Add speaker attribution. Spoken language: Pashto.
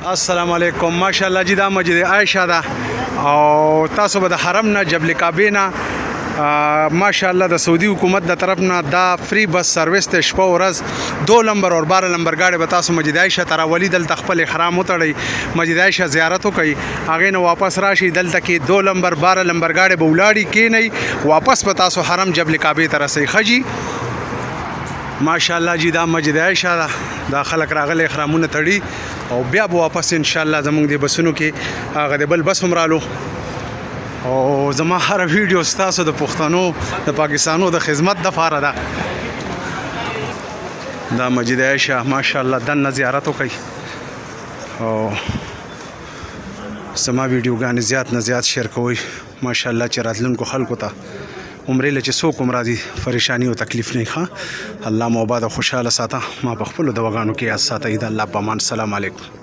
Speaker 1: السلام علیکم ماشاءالله جی دا مسجد عائشہ دا او تاسو به د حرم نه جبل کعبه نه ماشاءالله د سعودي حکومت د طرف نه دا فری بس سرویس ته شپه ورځ 2 نمبر او 12 نمبر گاڑی به تاسو مسجد عائشہ تر ولی دل خپل احرام وتړی مسجد عائشہ زیارت وکي هغه نه واپس راشي دلته کې 2 نمبر 12 نمبر گاڑی به ولاړی کې نه واپس به تاسو حرم جبل کعبه ته رسي خجی ماشاءالله جی دا مسجد عائشہ دا خلک راغله احرامونه تړي او بیا به واپس ان شاء الله زمونږ د بسونو کې هغه د بل بس همرالو او زما هر ویډیو ستاسو د پښتنو د پاکستانو د خدمت د فاره ده دا مسجد عائشہ ماشاءالله دنه زیارت وکي او زما ویډیوګانې زیات نه زیات شیر کوئ ماشاءالله چې راتلونکو خلکو ته عمرې له چې څوک هم راځي پریشانی او تکلیف نه ښه الله مو آباد او خوشحاله ساته ما په خپلو دواګانو کې یاد ساتئ د الله په امان. السلام علیکم.